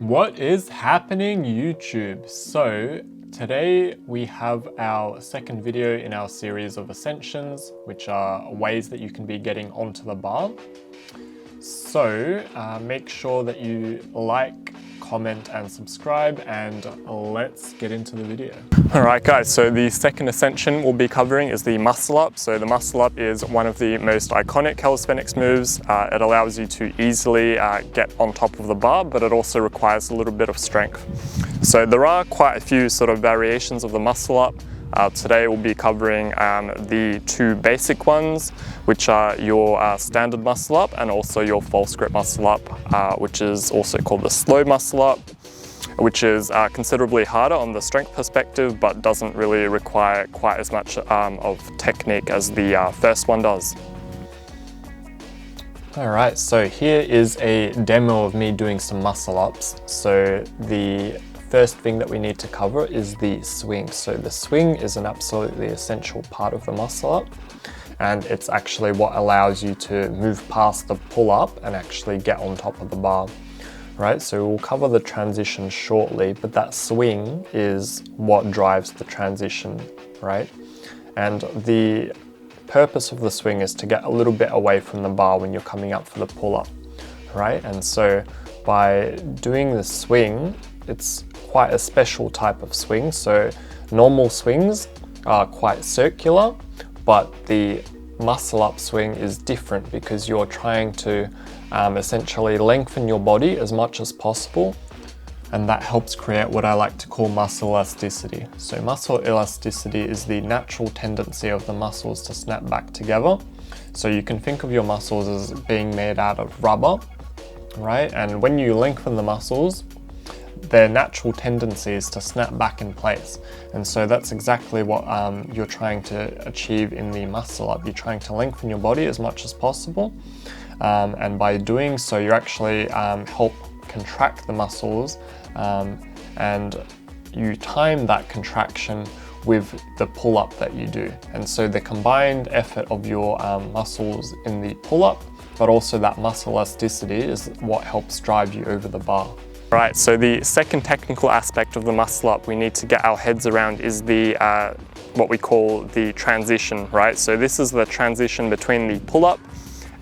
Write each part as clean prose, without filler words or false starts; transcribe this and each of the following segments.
What is happening, YouTube? So today we have our second video in our series of ascensions, which are ways that you can be getting onto the bar. So make sure that you like, comment and subscribe, and let's get into the video. Alright guys, so the second ascension we'll be covering is the muscle up. So the muscle up is one of the most iconic calisthenics moves. It allows you to easily get on top of the bar, but it also requires a little bit of strength. So there are quite a few sort of variations of the muscle up. Today we'll be covering the two basic ones, which are your standard muscle up and also your false grip muscle up, which is also called the slow muscle up, which is considerably harder on the strength perspective, but doesn't really require quite as much of technique as the first one does. Alright, so here is a demo of me doing some muscle ups. So the first thing that we need to cover is the swing. So the swing is an absolutely essential part of the muscle up, and it's actually what allows you to move past the pull up and actually get on top of the bar. Right, so we'll cover the transition shortly, but that swing is what drives the transition, right? And the purpose of the swing is to get a little bit away from the bar when you're coming up for the pull up, right? And so by doing the swing, it's quite a special type of swing. So normal swings are quite circular, but the muscle up swing is different because you're trying to essentially lengthen your body as much as possible, and that helps create what I like to call muscle elasticity. So muscle elasticity is the natural tendency of the muscles to snap back together. So you can think of your muscles as being made out of rubber, right? And when you lengthen the muscles, their natural tendency is to snap back in place. And so that's exactly what you're trying to achieve in the muscle up. You're trying to lengthen your body as much as possible. And by doing so, you actually help contract the muscles, and you time that contraction with the pull-up that you do. And so the combined effort of your muscles in the pull-up, but also that muscle elasticity, is what helps drive you over the bar. Right, so the second technical aspect of the muscle up we need to get our heads around is the what we call the transition, right? So this is the transition between the pull-up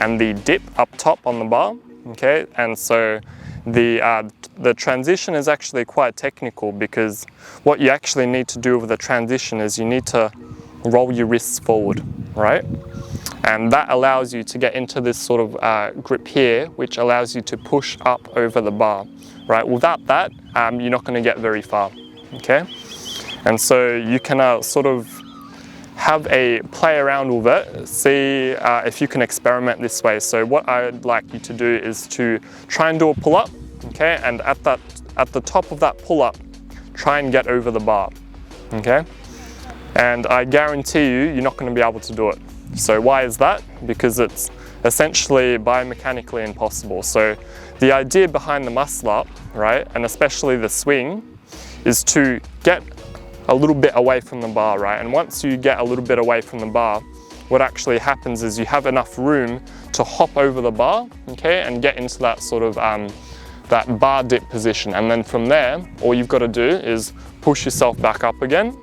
and the dip up top on the bar, okay? And so the transition is actually quite technical, because what you actually need to do with the transition is you need to roll your wrists forward, right? And that allows you to get into this sort of grip here, which allows you to push up over the bar, right? Without that, you're not going to get very far, okay? And so you can sort of have a play around with it, see if you can experiment this way. So what I'd like you to do is to try and do a pull-up, okay? And at the top of that pull-up, try and get over the bar, okay? And I guarantee you're not going to be able to do it. So why is that? Because it's essentially biomechanically impossible. So the idea behind the muscle up, right, and especially the swing, is to get a little bit away from the bar, right? And once you get a little bit away from the bar, what actually happens is you have enough room to hop over the bar, okay, and get into that sort of that bar dip position. And then from there, all you've got to do is push yourself back up again,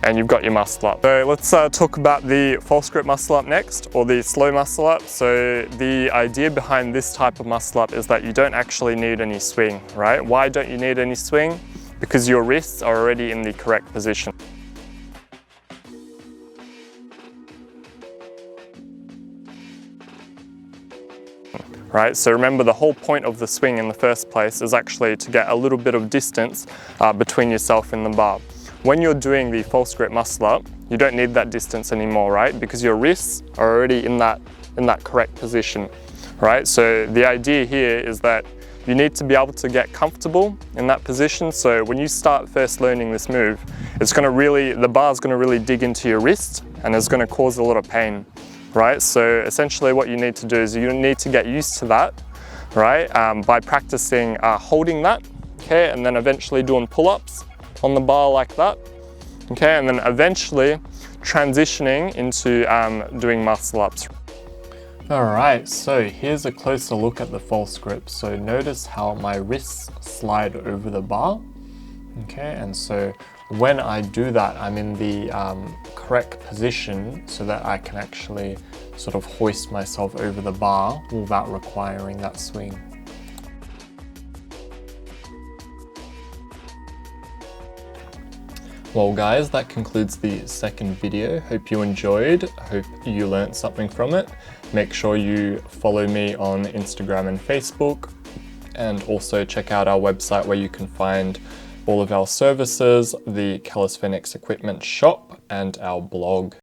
and you've got your muscle up. So let's talk about the false grip muscle up next, or the slow muscle up. So the idea behind this type of muscle up is that you don't actually need any swing, right? Why don't you need any swing? Because your wrists are already in the correct position. Right, so remember, the whole point of the swing in the first place is actually to get a little bit of distance between yourself and the bar. When you're doing the false grip muscle up, you don't need that distance anymore, right? Because your wrists are already in that correct position, right? So the idea here is that you need to be able to get comfortable in that position. So when you start first learning this move, the bar's gonna really dig into your wrist, and it's gonna cause a lot of pain, right? So essentially what you need to do is you need to get used to that, right? By practicing holding that, okay? And then eventually doing pull-ups on the bar like that, okay? And then eventually transitioning into doing muscle ups. Alright, so here's a closer look at the false grip. So notice how my wrists slide over the bar. Okay, and so when I do that, I'm in the correct position so that I can actually sort of hoist myself over the bar without requiring that swing. Well guys, that concludes the second video. Hope you enjoyed, hope you learnt something from it. Make sure you follow me on Instagram and Facebook, and also check out our website where you can find all of our services, the Calisthenics equipment shop, and our blog.